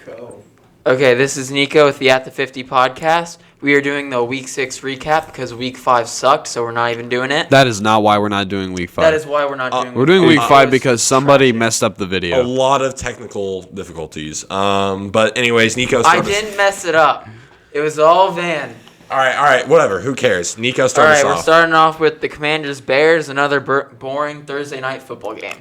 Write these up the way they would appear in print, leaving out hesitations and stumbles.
Go. Okay, this is Nico with the At the 50 podcast. We are doing the Week 6 recap because Week 5 sucked, so we're not even doing it. That is not why we're not doing Week 5. That is why we're not doing We're doing Week 5 because somebody tragic. messed up the A video. lot of technical difficulties. But anyways, Nico I started. didn't mess it up. It was all Van. All right, whatever. Who cares? Nico All started right, us we're off. starting off with the Commanders-Bears, another boring Thursday night football game.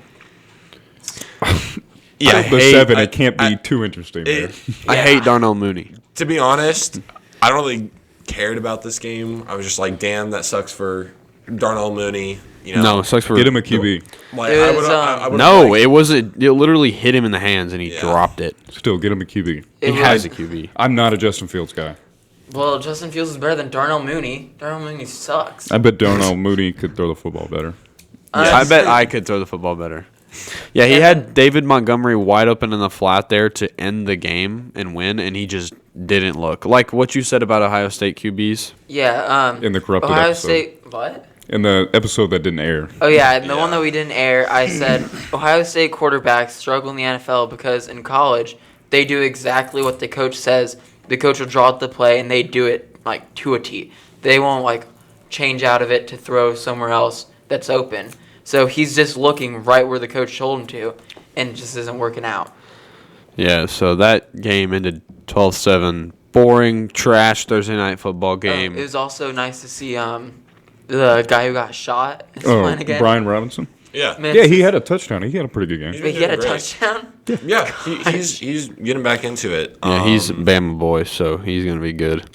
Yeah, The 7, it can't be too interesting. Man. I hate Darnell Mooney. To be honest, I don't really cared about this game. I was just like, damn, that sucks for Darnell Mooney. You know? No, it sucks for Get him a QB. Like, It I was, would've No, liked- it wasn't. It literally hit him in the hands and he Yeah. dropped it. Still, get him a QB. It He has was- a QB. I'm not a Justin Fields guy. Well, Justin Fields is better than Darnell Mooney. Darnell Mooney sucks. I bet Darnell Mooney could throw the football better. I bet I could throw the football better. Yeah, he had David Montgomery wide open in the flat there to end the game and win, and he just didn't look. Like what you said about Ohio State QBs. Yeah, In the corrupted Ohio episode. State, what? In the episode that didn't air. Oh, yeah, and the one Yeah. that we didn't air, I said Ohio State quarterbacks struggle in the NFL because in college, they do exactly what the coach says. The coach will draw up the play, and they do it, like, to a T. They won't, like, change out of it to throw somewhere else that's open. So he's just looking right where the coach told him to, and it just isn't working out. Yeah, so that game ended 12-7. Boring, trash Thursday night football game. It was also nice to see the guy who got shot is Oh, playing again. Brian Robinson? Yeah, Man, Yeah, he had a touchdown. He had a pretty good game. Wait, he had a Great. touchdown? Yeah, he's getting back into it. Yeah, he's a Bama boy, so he's going to be good.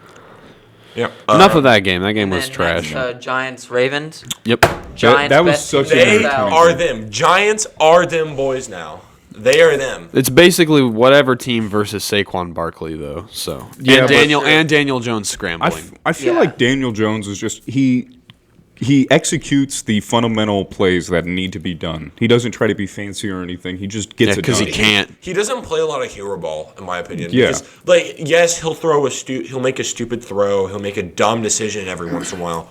Yeah. Enough of that game. That game And was then trash. next, Giants-Ravens. Yep. Giants that was best such team a in the They NFL. are them. Giants are them boys now. They are them. It's basically whatever team versus Saquon Barkley, though. So Yeah, and but- Daniel Jones scrambling. I feel Yeah. like Daniel Jones is just he executes the fundamental plays that need to be done. He doesn't try to be fancy or anything. He just gets it because done. he can't. He doesn't play a lot of hero ball, in my opinion. Yeah. Because, like, yes, he'll make a stupid throw. He'll make a dumb decision every once in a while.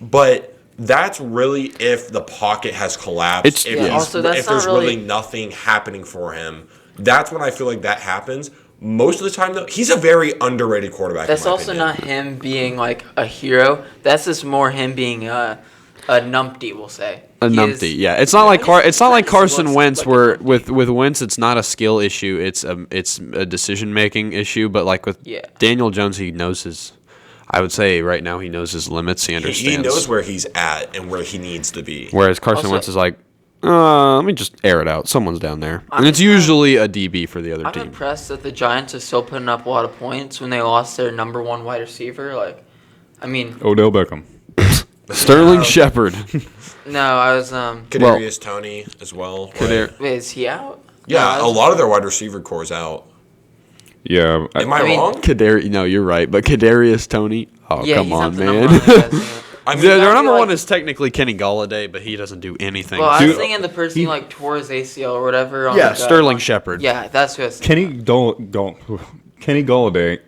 But that's really if the pocket has collapsed. It's- yeah. Also, that's if not there's really- really nothing happening for him. That's when I feel like that happens. Most of the time, though, he's a very underrated quarterback. That's in my also opinion. not him being like a hero. That's just more him being a numpty, we'll say. A He numpty, is- yeah. It's not like He Carson looks Wentz, like a where numpty. with Wentz it's not a skill issue. It's a decision making issue. But like with Yeah. Daniel Jones, he knows his. I would say right now he knows his limits. He understands. He knows where he's at and where he needs to be. Whereas Carson Also- Wentz is like, let me just air it out. Someone's down there, and it's I'm- usually a DB for the other I'm team. impressed that the Giants are still putting up a lot of points when they lost their number one wide receiver. Like, I mean, Odell Beckham. Sterling Shepard. no, I was Kadarius Toney as well. right? Wait, is he out? Yeah, No, I a was- lot of their wide receiver cores out. Yeah. Am I, I mean- wrong? No, you're right. But Kadarius Toney. Oh, Yeah, come he's on, not the man. number one guy. I mean, Their I number feel one like- is technically Kenny Galladay, but he doesn't do anything. Well, I was Dude, thinking the person who like tore his ACL or whatever. On, yeah, like, Sterling Shepard. Yeah, that's who I was thinking. Kenny Galladay.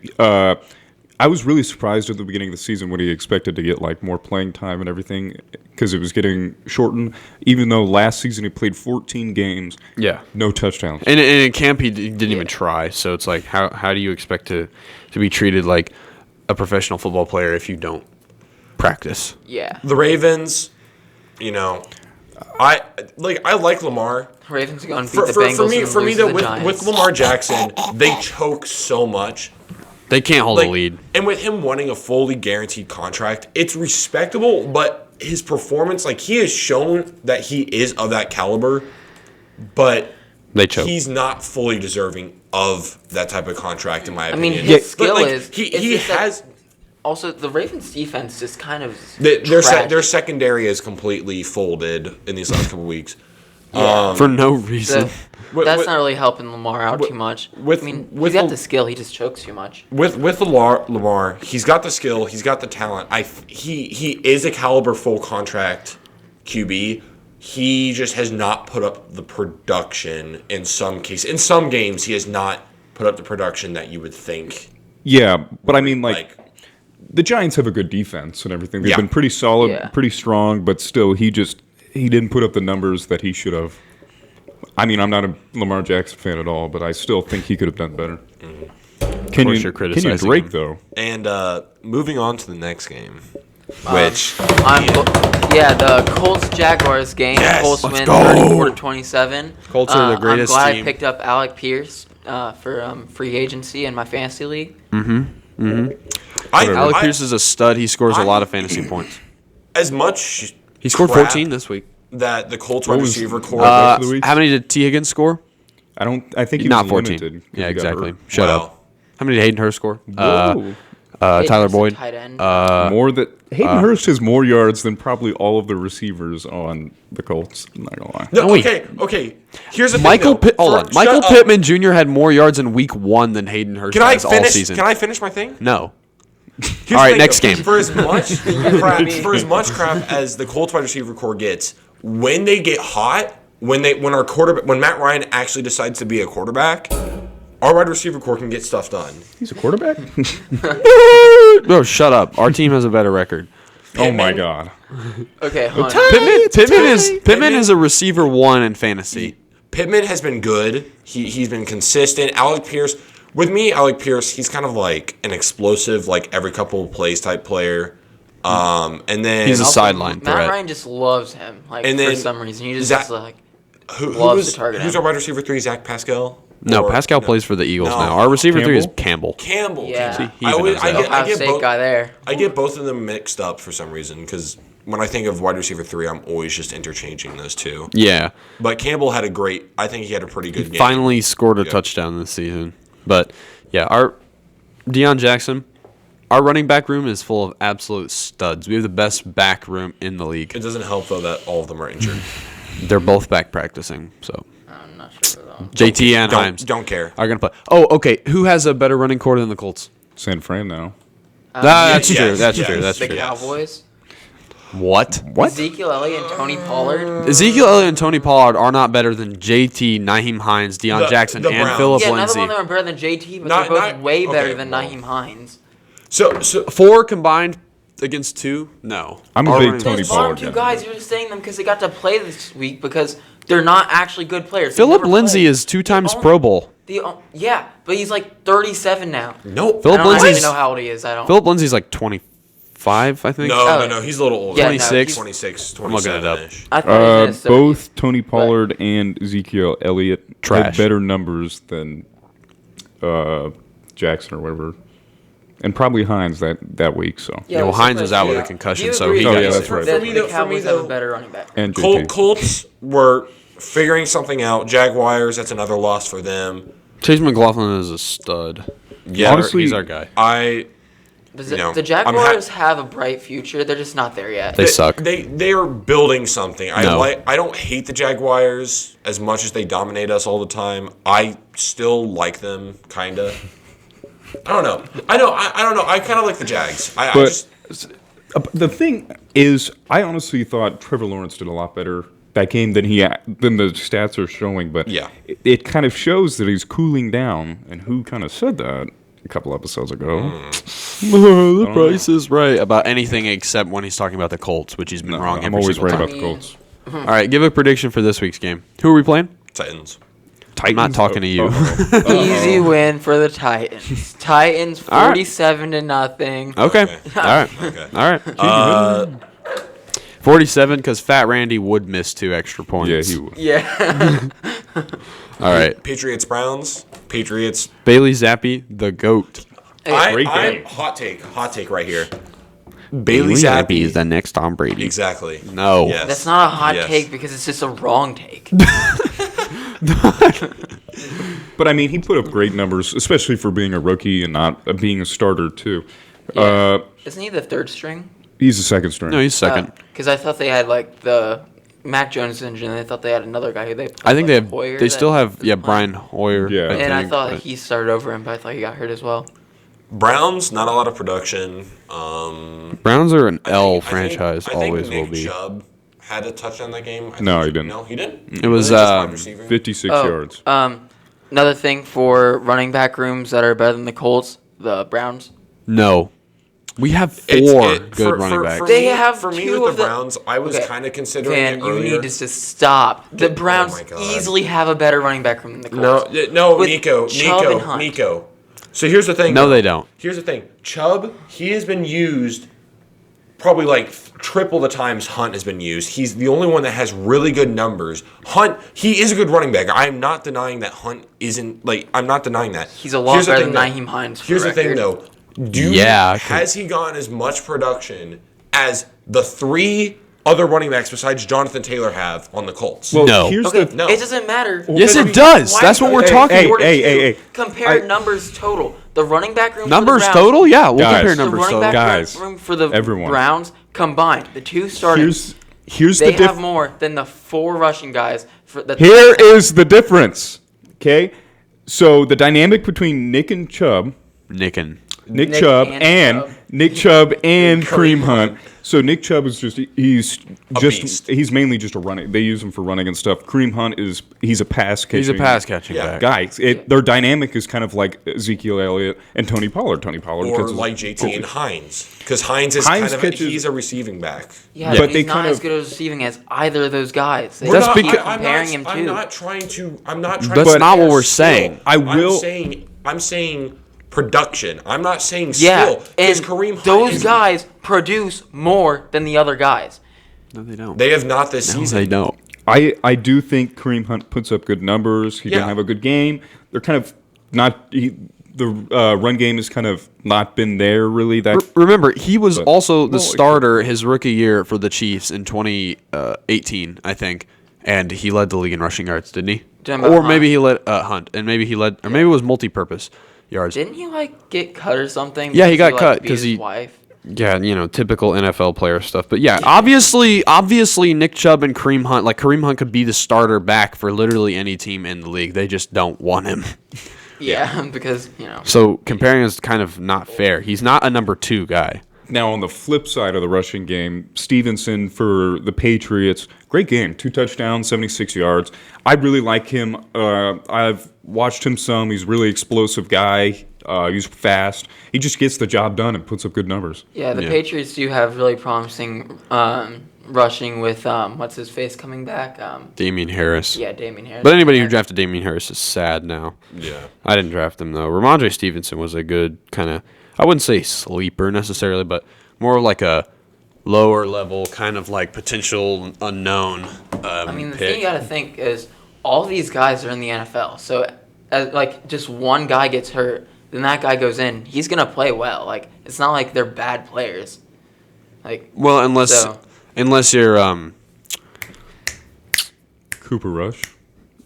I was really surprised at the beginning of the season when he expected to get like more playing time and everything because it was getting shortened. Even though last season he played 14 games, Yeah. no touchdowns. And in camp, he didn't even try. So it's like, how do you expect to be treated like a professional football player if you don't practice? Yeah, the Ravens, you know, I like Lamar. Ravens are going to beat For, the for, Bengals for me, and for me lose though, to the with Giants. Lamar Jackson, they choke so much. They can't hold Like, a lead. and with him wanting a fully guaranteed contract, it's respectable, but his performance, like he has shown that he is of that caliber, but They choke. he's not fully deserving of that type of contract, in my I mean, opinion. his skill But, like, is he it's just that- has Also, the Ravens defense just kind of their tragic. secondary is completely folded in these last couple weeks. Yeah. For no reason. That's with- not really helping Lamar out with- too much. with- I mean, with he's got the- the skill. He just chokes too much. With Lamar, he's got the skill, he's got the talent. He is a caliber full contract QB. He just has not put up the production in some cases. In some games, he has not put up the production that you would think. Yeah, but I mean, like the Giants have a good defense and everything. They've Yeah. been pretty solid, Yeah. pretty strong, but still, he didn't put up the numbers that he should have. I mean, I'm not a Lamar Jackson fan at all, but I still think he could have done better. course you're criticizing Kenyon Drake, him. though. And moving on to the next game, which the Colts-Jaguars game. Yes, Colts let's win go. 34-27. Colts are the greatest I'm glad team. I picked up Alec Pierce for free agency in my fantasy league. Alec Pierce is a stud. He scores a lot of fantasy points. as much He scored crap 14 this week. that the Colts wide was- receiver core. of the week? How many did T. Higgins score? I think he Not was 14. limited 'cause Yeah, he got exactly. hurt. Shut Wow. up. How many did Hayden Hurst score? Whoa. Tyler Hayden's a Boyd. tight end. More that Hayden Hurst has more yards than probably all of the receivers on the Colts. I'm not gonna lie. No, wait. okay. Here's the Michael thing. Hold on. Michael Pittman Jr. had more yards in week 1 than Hayden Hurst Can I has all finish? season. Can I finish my thing? No. Here's All right, the thing, next though. game. For as much crap as the Colts wide receiver core gets, when they get hot, when Matt Ryan actually decides to be a quarterback, our wide receiver core can get stuff done. He's a quarterback? Bro, shut up. Our team has a better record. Oh my god. Okay, hold on. Pittman is a receiver 1 in fantasy. Pittman has been good. He's been consistent. Alec Pierce, he's kind of like an explosive, like every couple of plays type player. And then He's a Also, sideline Matt threat. Ryan just loves him. Like And for then some reason, he just Zach- is like who loves was to target who's him. our wide receiver 3? Zach Pascal? No, Or- Pascal plays for the Eagles No. now. Our receiver 3 is Campbell? Campbell. Yeah. See, he I even always- knows I that. get- Ohio State both- guy there. I get both of them mixed up for some reason because when I think of wide receiver 3, I'm always just interchanging those two. Yeah. But Campbell had I think he had a pretty good game. Finally scored a Yeah. touchdown this season. But, yeah, our Deion Jackson, our running back room is full of absolute studs. We have the best back room in the league. It doesn't help though that all of them are injured. They're both back practicing, so I'm not sure though. JT and Himes Don't care. are going to play. Oh, okay. Who has a better running core than the Colts? San Fran now. That's yes, true. That's yes. true. That's The true. Cowboys. What? Ezekiel Elliott and Tony Pollard. Ezekiel Elliott and Tony Pollard are not better than JT, Naheem Hines, Deion Jackson, the and Browns. Philip Yeah, neither Lindsay. one of them are better than JT, but Not- they're both not- way better okay, than well. Naheem Hines. So 4 combined against 2? No. I'm a Our big running- Tony Those bottom Pollard two guy. guys, you're just saying them because they got to play this week because they're not actually good players. They Philip never Lindsay played. is 2 times only- Pro Bowl. Yeah, but he's like 37 now. nope. Philip I don't Lindsay's- actually know how old he is. I don't. Philip Lindsay's like 25, I think. No. He's a little older. Yeah, no, 26. 26, I'm looking it up. 27-ish. I thought he was in his 30s. Both Tony Pollard and Ezekiel Elliott Trash. had better numbers than Jackson or whatever. And probably Hines that week, so. Yeah, well, it's Hines was surprising. out with a Yeah. concussion, Do you so agree he got that yeah, the- that's right. that For me, the though- Cowboys for me, have a though- better running back. And JT. Colts were figuring something out. Jaguars, that's another loss for them. Chase McLaughlin is a stud. Yeah, Honestly, He's our guy. The, You know, the Jaguars have a bright future. They're just not there yet. They suck. They are building something. No. I don't hate the Jaguars as much as they dominate us all the time. I still like them, kinda. I don't know. I don't know. I kind of like the Jags. I But just the thing is, I honestly thought Trevor Lawrence did a lot better that game than the stats are showing. But Yeah. it kind of shows that he's cooling down. And who kind of said that a couple episodes ago? The price is right about anything except when he's talking about the Colts, which he's been wrong I'm every always single right time. about the Colts. All right, give a prediction for this week's game. Who are we playing? Titans. I'm not talking to you. Easy win for the Titans. Titans All right. 47-0. Okay. Okay. All right. Okay. All right. 47 because Fat Randy would miss 2 extra points. Yeah, he would. Yeah. All right. Patriots Browns. Patriots. Bailey Zappi, the GOAT. Great game. Hot take right here. Bailey Zappi is the next Tom Brady. Exactly. No. Yes. That's not a hot Yes. take because it's just a wrong take. But I mean, he put up great numbers, especially for being a rookie and not being a starter too. Yeah. Isn't he the third string? He's a second string. No, he's second. Because I thought they had like the Mac Jones engine. And they thought they had another guy who they. Played, I think like, they Hoyer have. They that still have. Yeah, was Brian playing. Hoyer. Yeah. And I think, thought but- he started over him, but I thought he got hurt as well. Browns. Not a lot of production. Browns are an L I think- franchise. I think Always Nick will be. Chubb had a touchdown that game. No, he didn't. No, he didn't. It was Just wide receiver? 56 Oh, yards. Another thing for running back rooms that are better than the Colts, the Browns. No. We have It's- four it- good for- running for- backs. for They me- have for me two with of the the- Browns. I was Okay. kind of considering Man, it you earlier. need to just stop. The Oh Browns my God. easily have a better running back room than the Colts. No, With Nico, Chubb and Hunt. Nico. So here's the thing. No, though. they don't. Here's the thing. Chubb, he has been used probably like triple the times Hunt has been used. He's the only one that has really good numbers. Hunt, he is a good running back. I'm not denying that Hunt isn't like. I'm not denying that. He's a lot Here's the better thing, than though. Naheem Hines. For Here's the thing, record. though. Has he gotten as much production as the three other running backs besides Jonathan Taylor have on the Colts? Well, No. here's Okay, the No. it doesn't matter. Yes, it does. Why That's what we're do you talking Hey, about. hey. Compare I- numbers total. The running back room. Numbers for the Browns, total? Yeah, we'll Guys. compare The The numbers running total. back Guys, room for the everyone. Browns combined, the two starters, here's they the have more than the four rushing guys. Here is the difference. Okay, so the dynamic between Nick Chubb Nick and Chubb. Nick Chubb and Kareem Hunt. So Nick Chubb is he's beast. mainly just a running. They use him for running and stuff. Kareem Hunt he's a pass catching. He's a pass catching Yeah. back. Guys, their dynamic is kind of like Ezekiel Elliott and Tony Pollard. or because like JT and Hines, because Hines is Hines kind of catches- he's a receiving back. Yeah, But but they he's not kind as of- good at receiving as either of those guys. They That's keep because- comparing him I'm to. not trying to. I'm not trying. That's to not what compare we're skill. saying. I'm saying production. I'm not saying Yeah, skill. and Because Kareem Hunt those is- guys produce more than the other guys. No, they don't. They have not this No, season. they don't. I do think Kareem Hunt puts up good numbers. He Yeah. didn't have a good game. They're kind of not. The run game has kind of not been there really. That Remember, he was But- also the Well, starter his rookie year for the Chiefs in 2018, I think, and he led the league in rushing yards, didn't he? Talking about Or Hunt. maybe he led Hunt, and maybe he led, or maybe it was multi-purpose yards. Didn't he get cut or something? Yeah, he because got cut beat 'cause his he- wife. Yeah, typical NFL player stuff. But yeah, obviously, Nick Chubb and Kareem Hunt, like Kareem Hunt could be the starter back for literally any team in the league. They just don't want him. Yeah, because So comparing is kind of not fair. He's not a number 2 guy. Now, on the flip side of the rushing game, Stevenson for the Patriots, great game. 2 touchdowns, 76 yards. I really like him. I've watched him some. He's a really explosive guy. He's fast. He just gets the job done and puts up good numbers. yeah, the Yeah. Patriots do have really promising rushing with what's his face coming back. Damian Harris. Yeah, Damian Harris. But anybody who drafted Damian Harris is sad now. Yeah. I didn't draft him, though. Ramondre Stevenson was a good kind of, I wouldn't say sleeper necessarily, but more like a lower level kind of like potential unknown I mean, the pick. thing you got to think is all these guys are in the NFL. So, just one guy gets hurt, then that guy goes in. He's gonna play well. Like, it's not like they're bad players. Like, Well, unless you're Cooper Rush.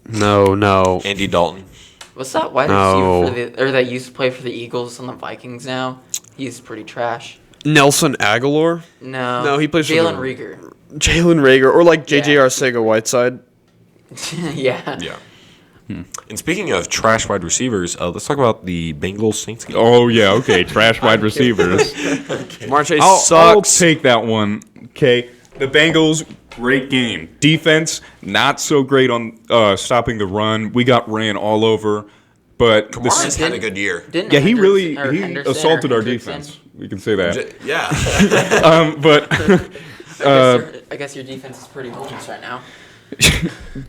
no. Andy Dalton. what's that wide No. receiver that used to play for the Eagles on the Vikings now? He's pretty trash. Nelson Aguilar? No, he plays for Jalen the- Rieger. Jalen Rager or like J.J. Yeah. Arcega-Whiteside. Yeah. Yeah. And speaking of trash wide receivers, let's talk about the Bengals Saints game. Oh, yeah, okay. Trash wide receivers. Mark Chase I'll sucks. take that one. Okay. The Bengals, great game. Defense, not so great on stopping the run. We got ran all over. But Kamara's had a good year. Didn't yeah, he really Henderson- or he Henderson or assaulted our Hendrickson? defense. We can say that. Yeah. But I guess your defense is pretty homeless right now.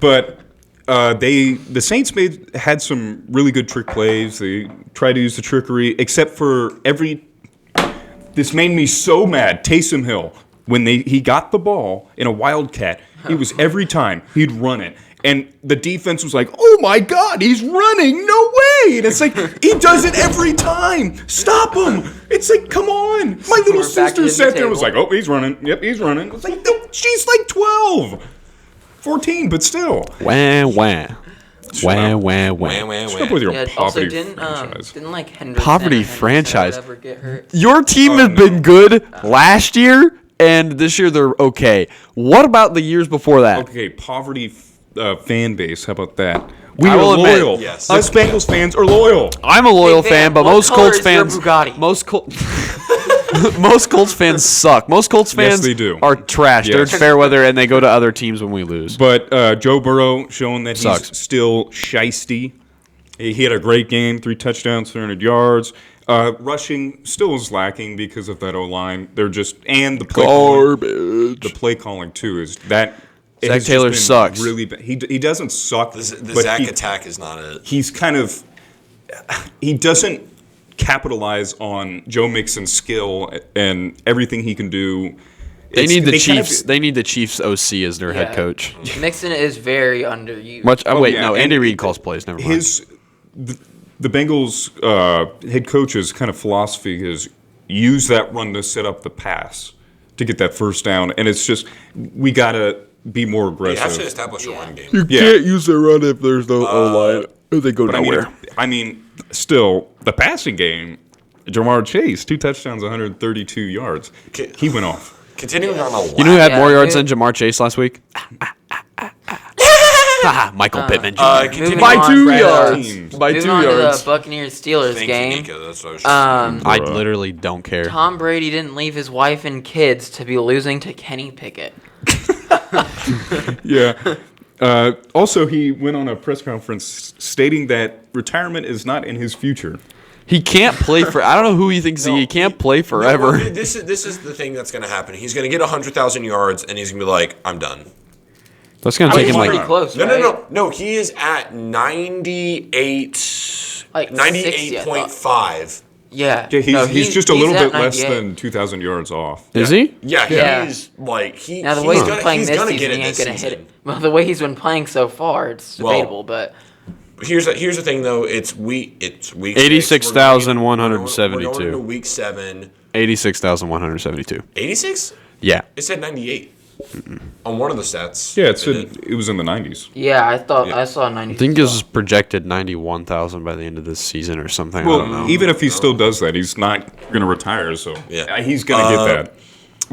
But the Saints had some really good trick plays. They tried to use the trickery, except for this made me so mad. Taysom Hill, when he got the ball in a wildcat, it was every time he'd run it. And the defense was like, "Oh my God, he's running! No way!" And it's like he does it every time. Stop him! It's like, come on. My little We're back sister to the sat there and was table. like, "Oh, he's running. Yep, he's running." It's like, no, she's like 12, 14, but still. Wah, wah. Wah, wah, Wham, wah. wham, Stop wham. with your Yeah. Also, poverty didn't franchise. like Henderson Poverty or Henderson or franchise. whatever get hurt? Your team has been good last year, and this year they're okay. What about the years before that? Okay, poverty fan base. How about that? We I are will admit, loyal. yes. Us Bengals fans are loyal. I'm a loyal Hey, fan, but what most color Colts is your fans, Bugatti? most Colts fans suck. Most Colts Yes, fans they do. are trash. Yes. They're fair weather, and they go to other teams when we lose. But Joe Burrow showing that Sucks. he's still shisty. He had a great game, 3 touchdowns, 300 yards. Rushing still is lacking because of that O-line. They're just and the play calling, the play calling too is that. it Zach has just Taylor been sucks. Really, he doesn't suck. The but Zach attack is not it. He's kind of he doesn't capitalize on Joe Mixon's skill and everything he can do. They need the kind of- Chiefs. They need the Chiefs OC as their head Yeah. coach. Mixon is very underused. Much. Wait, yeah, no. and Andy Reid calls plays. Never mind. The Bengals head coach's kind of philosophy is use that run to set up the pass to get that first down, and it's just we gotta be more You aggressive. have to establish a run game. Yeah. can't use the run if there's no O-line. They go But I mean, still the passing game. Jamar Chase, 2 touchdowns, 132 yards. He went off. Continuing on a You know who had Yeah, more yards dude. than Jamar Chase last week? Michael Pittman Jr. Moving By on 2 from yards. By 2 Moving on to yards. the Buccaneers Steelers Thank game. you, Nico. That's what I was just I literally don't care. Tom Brady didn't leave his wife and kids to be losing to Kenny Pickett. Yeah. Also, he went on a press conference stating that retirement is not in his future. He can't play for. I don't know who he thinks he can't play forever. No, well, this is the thing that's going to happen. He's going to get 100,000 yards, and he's going to be like, I'm done. That's gonna I take mean, him he's like. pretty close, No, right? no. He is at 98, Like 98.5. Yeah. Yeah, he's, No, he's just a little at bit less 98. than 2,000 yards off. Is he? Yeah, Yeah. he's like he. Now the way he's been gonna, playing he's this gonna season, get he it ain't this gonna hit season. it. Well, the way he's been playing so far, it's Well, debatable. But Here's the thing though. It's week. 86,172. We're going into week 7. 86,172. 86. Yeah. It said 98 on one of the stats. Yeah, It it was in the 90s. yeah, I thought Yeah. I saw 90. I think it was projected 91,000 by the end of this season or something. I don't know. Well, even if he still does that, he's not going to retire, so Yeah. he's going to get that.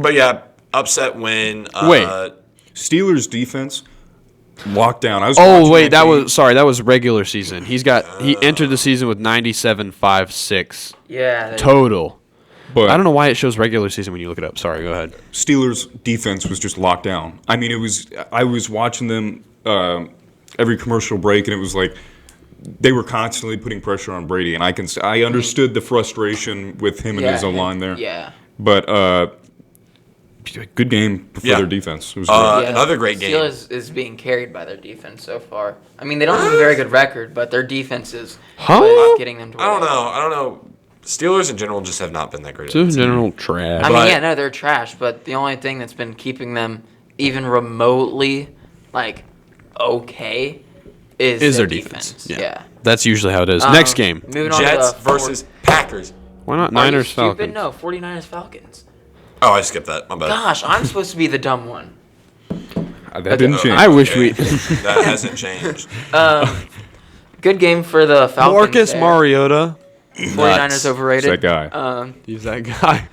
But yeah, upset win. Wait. Steelers defense locked down. I was Oh watching wait, that game. was regular season. He entered the season with 97.56 Yeah. total. But I don't know why it shows regular season when you look it up. Sorry, go ahead. Steelers defense was just locked down. I mean, I was watching them every commercial break, and it was like they were constantly putting pressure on Brady, and I understood the frustration with him and his line there. Yeah. But good game for Yeah. their defense. It was great. Another great game. Steelers is being carried by their defense so far. I mean, they don't have a very good record, but their defense is what is getting them to where I don't they know. are. I don't know. Steelers in general just have not been that great. So in general, trash. I mean, But- yeah, no, they're trash, but the only thing that's been keeping them even remotely, like, okay is their defense. defense. Yeah. That's usually how it is. Next game. Moving on Jets to the versus Packers. Why not Are you Niners stupid? Falcons? No, 49ers Falcons. Oh, I skipped that. My bad. Gosh, I'm supposed to be the dumb one. That didn't change. I wish we. That hasn't changed. Good game for the Falcons. Marcus there. Mariota. 49ers Nuts. overrated. It's that guy. He's that guy.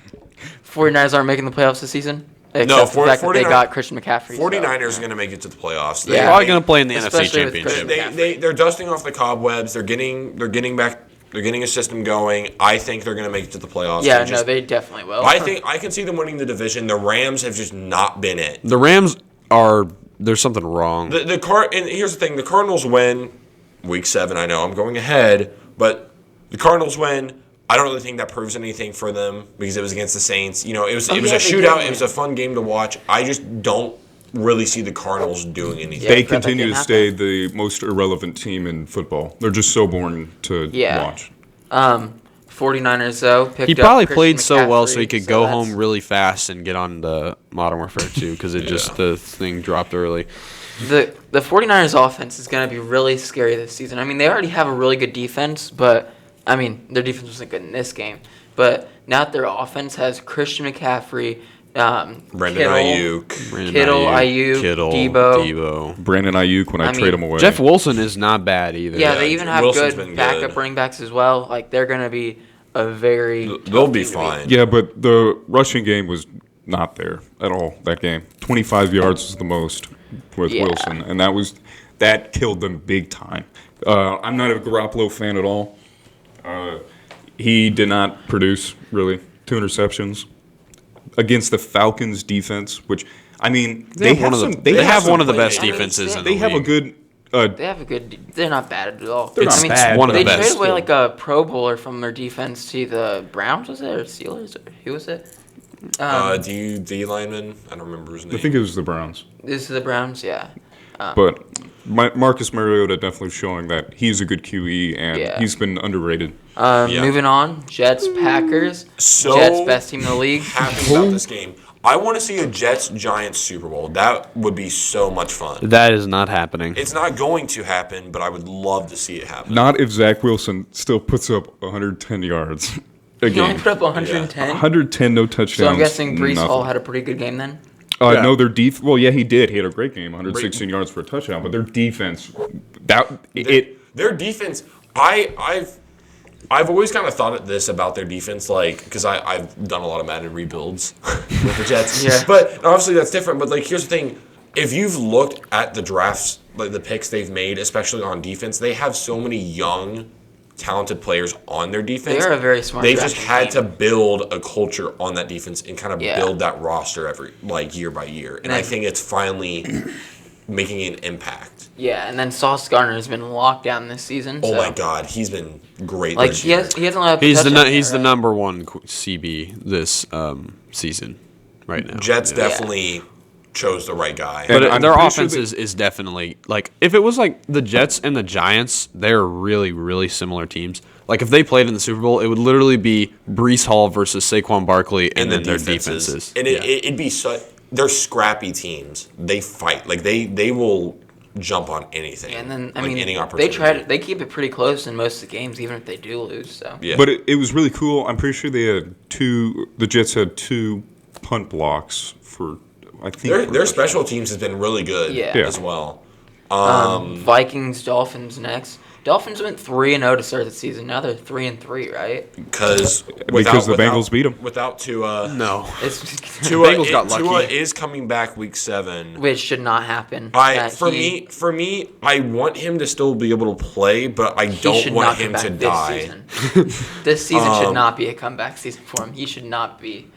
49ers aren't making the playoffs this season. Except No, for the fact that they 49 got Christian McCaffrey. so, 49ers are going to make it to the playoffs. Yeah. Probably going to play in the NFC Especially with Championship. Christian- They're dusting off the cobwebs. They're getting back. They're getting a system going. I think they're going to make it to the playoffs. Yeah, They no, they definitely will. I think I can see them winning the division. The Rams have just not been it. The Rams are. There's something wrong. And here's the thing: the Cardinals win week 7. I know I'm going ahead, but the Cardinals win. I don't really think that proves anything for them because it was against the Saints. You know, it was yeah, a they shootout. did It was a fun game to watch. I just don't really see the Cardinals doing anything. Yeah. They but that continue to didn't stay the most irrelevant team in football. They're just so boring to Yeah. watch. 49ers, though, picked He up probably Christian played so well McCaffrey, so he could so go that's- home really fast and get on the Modern Warfare 2 because the thing dropped early. The 49ers offense is going to be really scary this season. I mean, they already have a really good defense, but, I mean, their defense wasn't good in this game. But now that their offense has Christian McCaffrey, Brandon Ayuk. Kittle, Ayuk, Debo. Brandon Ayuk when I mean, trade him away. Jeff Wilson is not bad either. Yeah, Yeah, they even have Wilson's been good backup good. running backs as well. Like, they're going to be a very They'll tough be team to beat. fine. Yeah, but the rushing game was not there at all that game. 25 yards was the most with Yeah. Wilson, and that killed them big time. I'm not a Garoppolo fan at all. He did not produce, really. 2 interceptions against the Falcons defense, which, I mean, They have one of the best some defenses in the They have a league. good They have a good. They're not bad at all. They're not bad, one of They the best. traded away like a Pro Bowler from their defense to the Browns, was it, or Steelers? Or who was it? D lineman. I don't remember his name. I think it was the Browns. This is the Browns, yeah. But Marcus Mariota definitely showing that he's a good QE and Yeah. he's been underrated. Yeah. Moving on, Jets, Packers. So Jets, best team in the league. happy about this game. I want to see a Jets Giants Super Bowl. That would be so much fun. That is not happening. It's not going to happen, but I would love to see it happen. Not if Zach Wilson still puts up 110 yards a He only game. put up 110. 110, no touchdowns. So I'm guessing Brees nothing. Hall had a pretty good game then. Yeah. No, their defense. Well, yeah, he did. He had a great game, 116 yards for a touchdown. But their defense, Their defense, I've always kind of thought of this about their defense, like, because I've done a lot of Madden rebuilds with the Jets. Yeah. But obviously that's different. But, like, here's the thing. If you've looked at the drafts, like the picks they've made, especially on defense, they have so many young, talented players on their defense. They are a very smart They've just drafting had to team. build a culture on that defense and kind of Yeah. build that roster every, like, year by year. And I think it's finally making an impact. Yeah, and then Sauce Gardner has been locked down this season. Oh so. my God, he's been great. Like this he year. hasn't allowed up a He's the touchdown he's yet, the right? number one CB this season right now. Jets Yeah. definitely chose the right guy. But And I'm their pretty sure offense is definitely like if it was like the Jets and the Giants, they're really really similar teams. Like if they played in the Super Bowl, it would literally be Brees Hall versus Saquon Barkley and then their defenses. And Yeah. it'd be they're scrappy teams. They fight. Like they will jump on anything. And then like any they opportunity. they keep it pretty close in most of the games, even if they do lose. So Yeah. But it was really cool. I'm pretty sure the Jets had 2 punt blocks for, I think. their special teams has been really good Yeah. as well. Vikings, Dolphins next. Dolphins went 3-0 to start the season. Now they're 3-3, right? Because the Bengals beat 'em. Without Tua. No. It's Tua, Bengals got lucky. Tua is coming back week 7. which should not happen. For me, I want him to still be able to play, but I He don't should want not him come to back die. this season. This season should not be a comeback season for him. He should not be.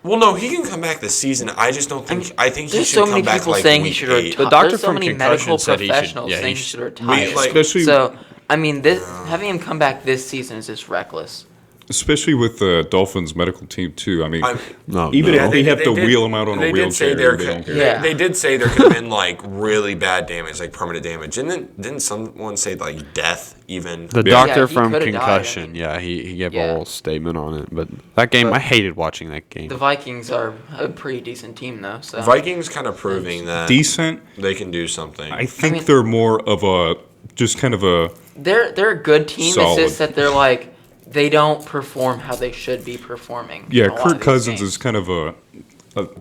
Well, no, he can come back this season. I just don't think. I think he There's should so come many back people like saying he week should 8. retire. The doctor There's so from many Concussion medical said he should- professionals yeah, he saying he should- should retire. like- Especially, So, I mean, having him come back this season is just reckless. especially with the Dolphins medical team, too. I mean, No, even no. if they have to did- wheel him out on a they did say wheelchair, there they don't could, care. Yeah. they did say there could have been like really bad damage, like permanent damage. Didn't someone say like death even? The Yeah. doctor Yeah, he from coulda died, Concussion, I mean. yeah, he gave Yeah. a whole statement on it. But that game, But- I hated watching that game. The Vikings are a pretty decent team, though. So Vikings kind of proving that Decent. they can do something. I think mean- they're more of a, just kind of a, they're a good team. Solid. It's just that they're like they don't perform how they should be performing. yeah, in a lot Kirk of these Cousins games. is kind of a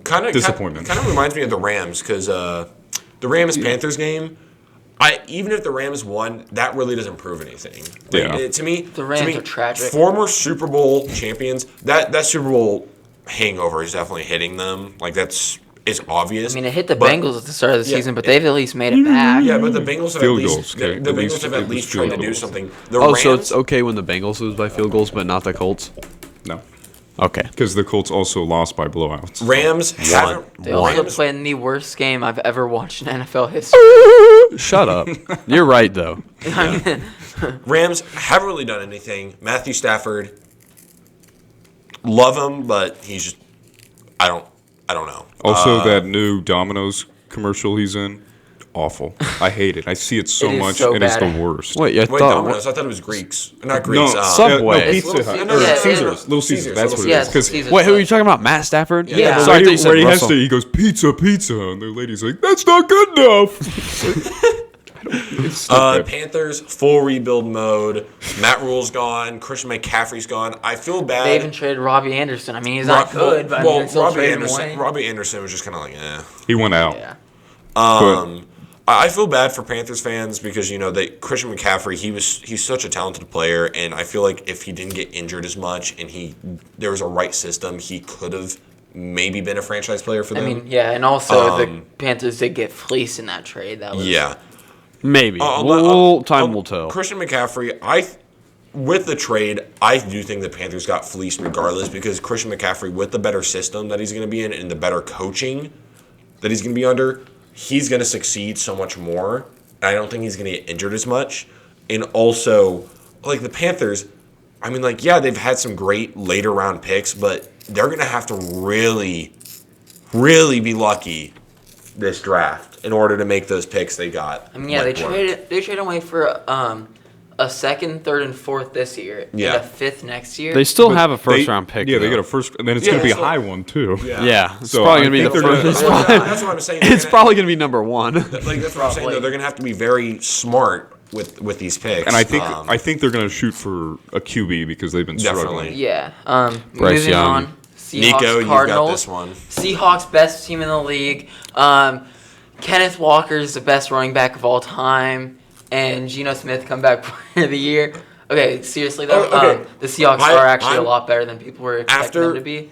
kind of disappointment. Kind of reminds me of the Rams because the Rams Panthers game. Even if the Rams won, that really doesn't prove anything. Like, Yeah. to me, The Rams are tragic. Former Super Bowl champions. That Super Bowl hangover is definitely hitting them. Like it's obvious. I mean, it hit the But- Bengals at the start of the Yeah, season, but they've at least made it back. Yeah, but the Bengals have Field at least goals, okay. the At Bengals least have it at was least field tried to do goals. something. The Oh, Rams, so it's okay when the Bengals lose by field goals, but not the Colts? no. Okay. Because the Colts also lost by blowouts. Rams haven't. They also Rams, played in the worst game I've ever watched in NFL history. Shut up. You're right, though. I mean, Rams haven't really done anything. Matthew Stafford, love him, but he's just. I don't know. Also, that new Domino's commercial he's in, awful. I hate it. I see it so It is much, so and it's the bad. worst. Wait, I Wait, thought. Domino's. I thought it was Greeks. Not No, Greeks. Subway. no, It's Pizza Little Hut. Caesars. Or Yeah, Caesars. yeah. Little Caesars. Caesars, That's what it yeah, is. 'Cause Caesars. Wait, who are you talking about? Matt Stafford? Yeah. Sorry, I thought you said where he has Russell. to, he goes, pizza, and the lady's like, that's not good enough. It's stupid. Panthers full rebuild mode. Matt Rule's gone. Christian McCaffrey's gone. I feel bad. they even traded Robbie Anderson. I mean, he's not good, but I mean, they still traded him away. Robbie Anderson was just kind of like, eh. He went out. Yeah. I feel bad for Panthers fans because Christian McCaffrey he's such a talented player, and I feel like if he didn't get injured as much and there was a right system, he could have maybe been a franchise player for I them. mean, yeah, and also the Panthers did get fleeced in that trade. That was yeah. Maybe. Time will tell. Christian McCaffrey, with the trade, I do think the Panthers got fleeced regardless because Christian McCaffrey, with the better system that he's going to be in and the better coaching that he's going to be under, he's going to succeed so much more. I don't think he's going to get injured as much. And also, like the Panthers, I mean, like, yeah, they've had some great later round picks, but they're going to have to really, really be lucky this draft in order to make those picks they got. I mean, yeah, work. they traded away for a second, third, and fourth this year, Yeah. and a fifth next year. They still But have a first-round pick. Yeah, they though. get a first, and then it's Yeah, going to be a so- high one too. Yeah, it's So probably I gonna be the think they're first. gonna- That's what I'm saying. It's probably gonna be number one. like that's what I'm saying. Probably. Though they're going to have to be very smart with these picks. And I think they're going to shoot for a QB because they've been struggling. Definitely. Yeah. Bryce Moving Young. on. Seahawks, Nico, you've Cardinals. got this one. Seahawks, best team in the league. Kenneth Walker is the best running back of all time, and Geno Smith comeback player of the year. Okay, seriously though, Oh, okay. the Seahawks I- are actually a I'm- lot better than people were expecting After- them to be.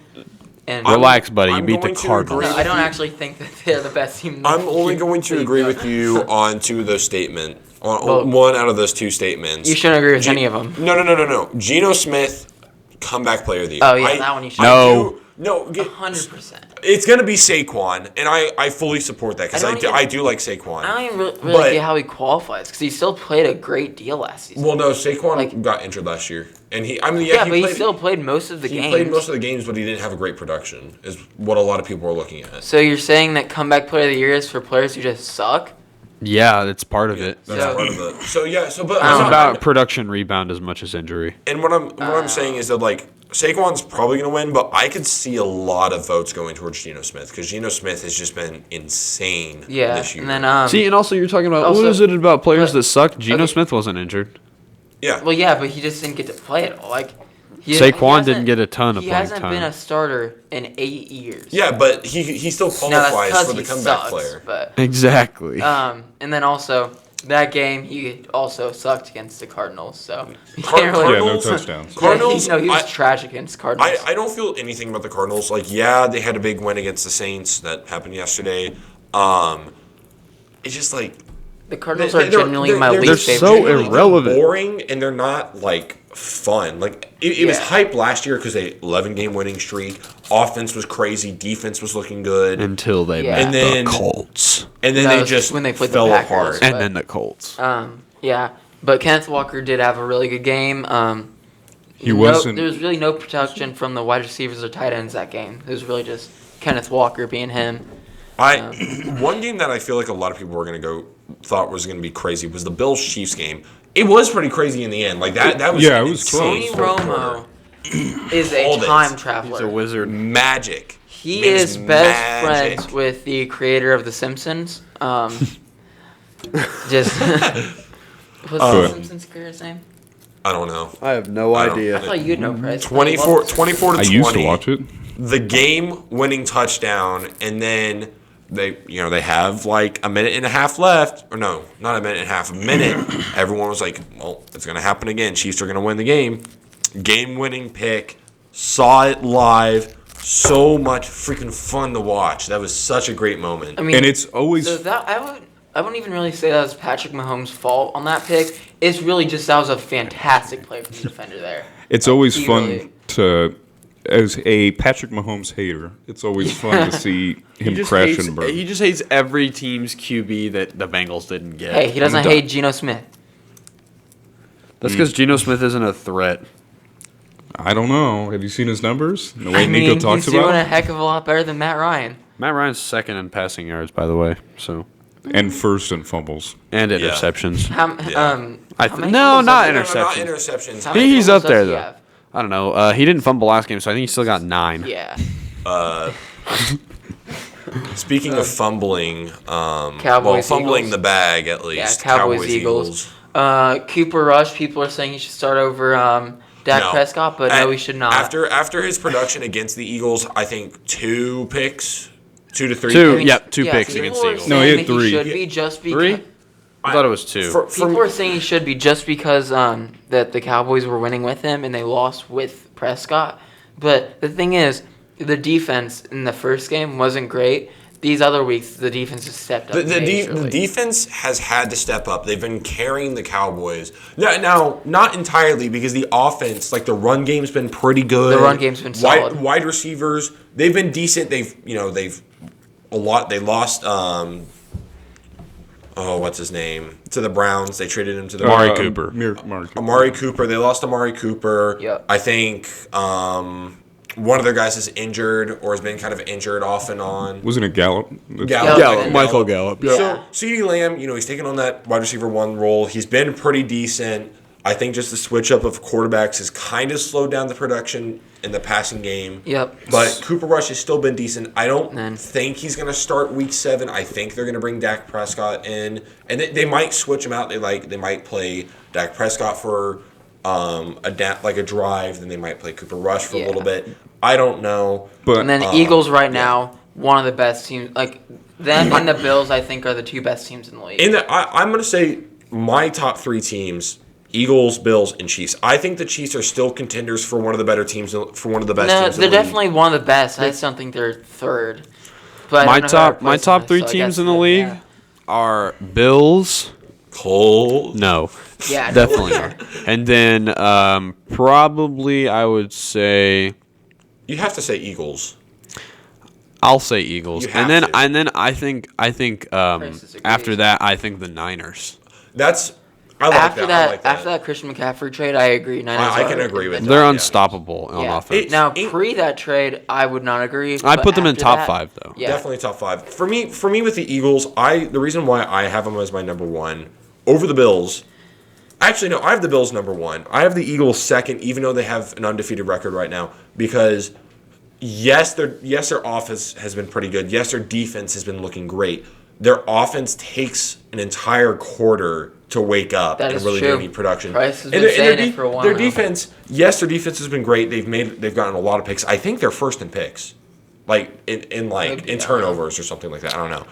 And Relax, buddy. You I'm beat the going to Cardinals. agree no, I don't actually think that they're the best team. In the I'm only league. going to agree with you on two of those statements. On Well, one out of those two statements. You shouldn't agree with any of them. No. Geno Smith, comeback player of the year. Oh, yeah, that one you should. No. No, 100%. it's going to be Saquon, and I fully support that because I don't I do like Saquon. I don't even really But- get how he qualifies because he still played a great deal last season. Well, no, Saquon Like- got injured last year, and he but he still played most of the he games. played most of the games, but he didn't have a great production. Is what a lot of people are looking at. So you're saying that comeback player of the year is for players who just suck? Yeah, that's part of it. That's So- part of it. So yeah, but It's I'm about production rebound as much as injury. And what I'm saying is that like Saquon's probably going to win, but I could see a lot of votes going towards Geno Smith because Geno Smith has just been insane Yeah. this year. And then See, and also you're talking about also- what is it about players but- that suck? Geno okay. Smith wasn't injured. yeah, well, yeah, but he just didn't get to play it all. Like Saquon hasn't- didn't get a ton of He playing hasn't time. been a starter in 8 years. yeah, but he still No, that's qualifies because for the he comeback sucks. player. But Exactly. and then also that game he also sucked against the Cardinals. So you Car- can't really. Yeah, no Cardinals- touchdowns. Cardinals. No, he was I- trash against Cardinals. I don't feel anything about the Cardinals. Like, yeah, they had a big win against the Saints that happened yesterday. It's just like the Cardinals are genuinely my they're least favorite. so team. genuinely irrelevant. boring, and they're not like fun. Like it was Yeah. hype last year because they 11-game winning streak. Offense was crazy. Defense was looking good, Until they Yeah. met And then- the Colts. and then That they was just when they played the fell Packers. apart. And but- then the Colts. Yeah, but Kenneth Walker did have a really good game. He wasn't. There was really no protection from the wide receivers or tight ends that game. It was really just Kenneth Walker being him. One game that I feel like a lot of people were gonna thought was gonna be crazy was the Bills Chiefs game. It was pretty crazy in the end. Like that was Yeah, it was insane Tony fourth quarter. Romo is a Hold it. time He's traveler. a wizard. Magic. He Man is best magic. friends with the creator of The Simpsons. Just what's Go The ahead. Simpsons creator's name? I don't know. I have no I don't- idea. I thought you'd know, Price. 24 to 20. I used to watch it. The game-winning touchdown, and then they have like a minute and a half left, or no, not a minute and a half, a minute. Everyone was like, "Well, it's gonna happen again. Chiefs are gonna win the game." Game-winning pick. Saw it live. So much freaking fun to watch. That was such a great moment. I mean, And it's always so that I wouldn't even really say that was Patrick Mahomes' fault on that pick. It's really just that was a fantastic play from the defender there. It's always He fun really- to, as a Patrick Mahomes hater, it's always fun to see him crash and burn. He just hates every team's QB that the Bengals didn't get. Hey, he doesn't done. hate Geno Smith. That's because Geno Smith isn't a threat. I don't know. Have you seen his numbers? The way I Nico mean, talks he's doing about a him? heck of a lot better than Matt Ryan. Matt Ryan's second in passing yards, by the way. So And first in fumbles. and Yeah. interceptions. How, Yeah. how many No, fumbles not does he- No, not interceptions. interceptions. how many He's fumbles up there does he though. have? I don't know. He didn't fumble last game, so I think he still got 9. Yeah. Speaking of fumbling, Cowboys, fumbling Eagles. the bag at Yeah, least. Cowboys, Eagles. Cooper Rush, people are saying he should start over Dak No. Prescott, but no, he should not. After his production against the Eagles, I think 2 picks, 2 to 3. Two. I mean, Yep, 2 yeah, picks people against the are Eagles. No, he saying had that 3. should be just because 3? I thought it was 2. people are saying he should be just because that the Cowboys were winning with him and they lost with Prescott. But the thing is, the defense in the first game wasn't great. These other weeks, the defense has stepped up. The majorly. defense has had to step up. They've been carrying the Cowboys. Now, not entirely because the offense, like the run game's been pretty good. The run game's been solid. Wide receivers, they've been decent. They lost. what's his name? To the Browns. They traded him to the Amari Cooper. Amari Cooper. They lost Amari Cooper. Yep. I think one of their guys is injured or has been kind of injured off and on. Wasn't it Gallup? Gallup. Michael Gallup. Yeah. So CeeDee Lamb, he's taken on that wide receiver 1 role. He's been pretty decent. I think just the switch up of quarterbacks has kind of slowed down the production in the passing game. Yep. But Cooper Rush has still been decent. I don't Man. think he's going to start Week 7. I think they're going to bring Dak Prescott in, and they might switch him out. They might play Dak Prescott for a drive, then they might play Cooper Rush for a little bit. I don't know. But And then Eagles right now, one of the best teams. Like them and the Bills, I think, are the 2 best teams in the league. I'm going to say my top 3 teams: Eagles, Bills, and Chiefs. I think the Chiefs are still contenders for one of the better teams, for one of the best No, teams. they're in the league. definitely one of the best. I just don't think they're third. But I My don't know how to top my place top them, 3 so I teams guess in the that- league yeah. are Bills. Cole. No. Yeah, Definitely not. And then probably I would say You have to say Eagles. I'll say Eagles. You have And then to. I think Chris disagrees. after that I think the Niners. I like After that. I like after that Christian McCaffrey trade, I agree. Niners I are can agree in with the that. They're Yeah. unstoppable on Yeah. offense. Now, Eight- pre that trade, I would not agree. I but put them in after top that, 5 though. Yeah. Definitely top 5. For me with the Eagles, the reason why I have them as my number 1 over the Bills. Actually, no, I have the Bills number 1. I have the Eagles second, even though they have an undefeated record right now, because yes, their offense has been pretty good. Yes, their defense has been looking great. Their offense takes an entire quarter to wake up That and is really true. do any production. Price has And been saying it for a while Their now. defense, yes, their defense has been great. They've gotten a lot of picks. I think they're first in picks, like in turnovers or something like that. I don't know.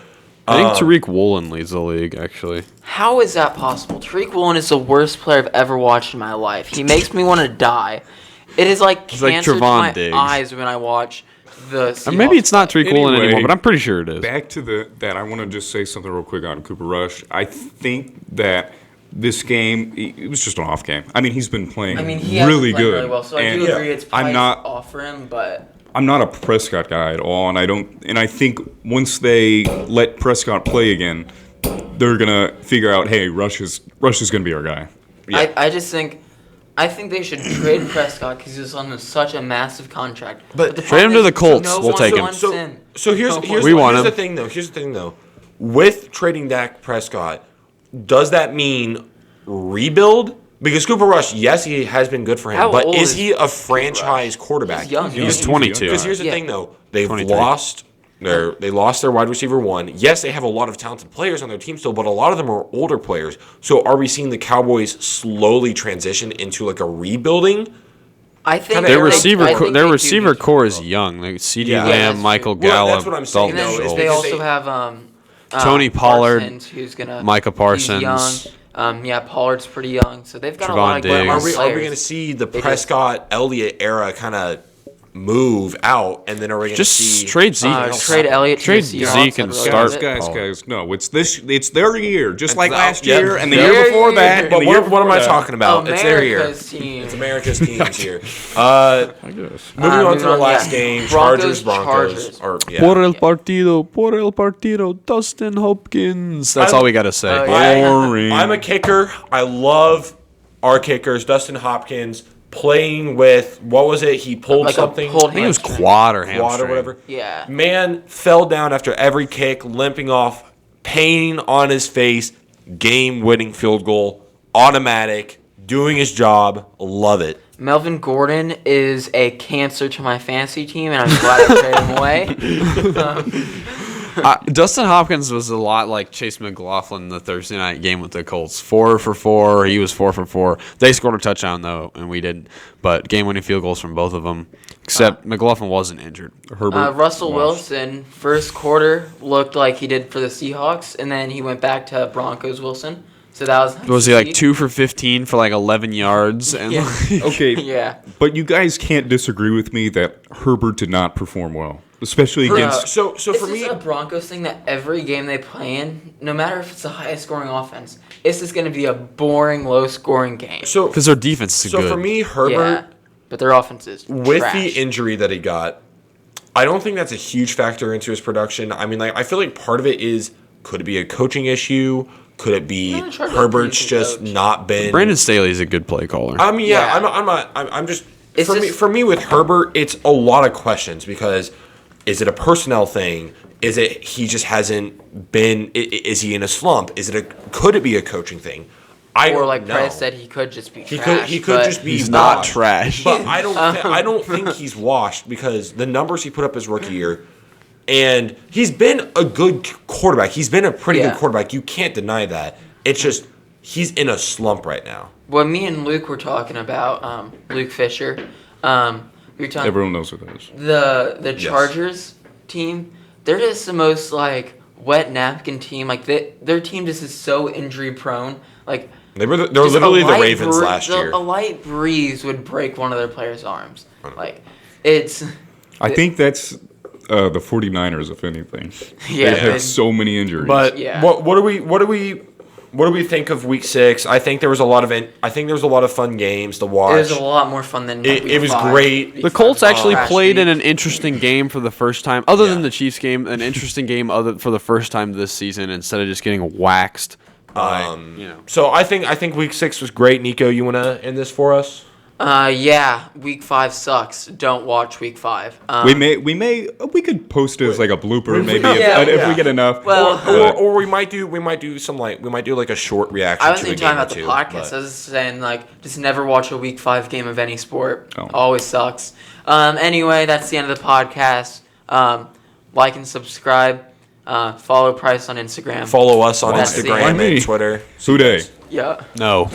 I think Tariq Woolen leads the league actually. How is that possible? Tariq Woolen is the worst player I've ever watched in my life. He makes me want to die. It is like It's like cancer to Trevon my Diggs. eyes when I watch the Seahawks. Or maybe it's not Tariq Woolen Anyway, anymore, but I'm pretty sure it is. Back to that, I want to just say something real quick on Cooper Rush. I think that this game, it was just an off game. I mean, he's been playing He has really been playing good. really well, so I And do agree it's I'm probably not off for him, but I'm not a Prescott guy at all, and I think once they let Prescott play again, they're gonna figure out, hey, Rush is gonna be our guy. Yeah. I think they should trade Prescott because he's on such a massive contract. But the trade him problem to the is Colts. no We'll one take him. wants So here's We want the him. thing though. Here's the thing though. With trading Dak Prescott, does that mean rebuild? Because Cooper Rush, yes, he has been good for him, How but old is is he a Cooper franchise Rush? quarterback? He's young. He's 22. Because here's the Yeah. thing though, they've 23. lost they lost their wide receiver 1. Yes, they have a lot of talented players on their team still, but a lot of them are older players. So are we seeing the Cowboys slowly transition into like a rebuilding? I think Their they- receiver I think their they do receiver need to core is rebuild. young. Like CD Yeah. Lamb, that's Michael true. Well, Gallup, that's what I'm saying, Dalton And then though, is they because also they- have Tony Pollard, Parsons, who's gonna Micah he's Parsons. young. Pollard's pretty young, so they've got a Trevon lot of good Diggs. young Are we players. going to see the They do. Prescott Elliott era kind of move out, and then are we going to Just see trade Zeke. Trade Elliott to Trade the Seahawks, Zeke and I'd really start love it. Guys, no, it's their year, just like It's last yep. year and the Their year before year. that. But and the year what am before I that. talking about? It's their year. America's team. It's America's team's year. I guess. Moving on to the last yeah. game, Broncos, Broncos. Por el partido, Dustin Hopkins. That's all we got to say. Oh, yeah. Boring. I'm a kicker. I love our kickers. Dustin Hopkins playing with, what was it? He pulled Like a something. pulled I think it was hamstring. quad or Quad hamstring. or whatever. Yeah. Man fell down after every kick, limping off, pain on his face, game-winning field goal, automatic, doing his job. Love it. Melvin Gordon is a cancer to my fantasy team, and I'm glad I traded him away. Dustin Hopkins was a lot like Chase McLaughlin in the Thursday night game with the Colts. 4 for 4. He was 4 for 4. They scored a touchdown, though, and we didn't. But game-winning field goals from both of them, except McLaughlin wasn't injured. Herbert. Russell lost. Wilson, first quarter, looked like he did for the Seahawks, and then he went back to Broncos Wilson. So that was nice Was to he like see. 2 for 15 for like 11 yards? And Yeah. like, Okay, Yeah. but you guys can't disagree with me that Herbert did not perform well, especially against. So This for me, is a Broncos thing that every game they play in, no matter if it's the highest scoring offense, it's just going to be a boring, low-scoring game. so because their defense is so good. for me, Yeah, Herbert, but their offense is with trash. the injury that he got, I don't think that's a huge factor into his production. I mean, like, I feel like part of it is Could it be a coaching issue? Could it be Yeah, sure, Herbert's he's a just coach. not been? Brandon Staley's a good play caller. I mean, yeah, Yeah. I'm just. It's For me, just- for me with Herbert, it's a lot of questions because is it a personnel thing? Is it he just hasn't been? Is he in a slump? Could it be a coaching thing? I Or don't like know. Price said, he could just be He trash. could but just be He's not washed. trash. But I don't think he's washed because the numbers he put up his rookie year, and he's been a good quarterback. He's been a pretty Yeah. good quarterback. You can't deny that. It's just he's in a slump right now. What me and Luke were talking about, Luke Fisher, we were talking Everyone knows who that is. the Yes. Chargers team. They're just the most like wet napkin team. Like their team just is so injury prone. Like They were just literally a the light Ravens last year. A light breeze would break one of their players' arms. Like it's I think that's the 49ers, if anything. yeah. They have it- so many injuries. But Yeah. what do we think of Week 6? I think there was a lot of fun games to watch. It was a lot more fun than It- Week it was 5. great. Week The Colts 5 actually trash played week. in an interesting game for the first time, other than Yeah. the Chiefs game, an interesting game for the first time this season instead of just getting waxed. So I think Week 6 was great. Nico, you want to end this for us? Yeah, Week 5 sucks. Don't watch Week 5. we could post it as like a blooper maybe Yeah, if we get enough. Well- Or we might do like a short reaction I wasn't to a even game talking or about the two. podcast. I was just saying, like, just never watch a Week 5 game of any sport. Oh. Always sucks. Anyway, that's the end of the podcast. Like and subscribe. Follow Price on Instagram. Follow us on That's the Instagram end. and Twitter. Sude. Yeah. No.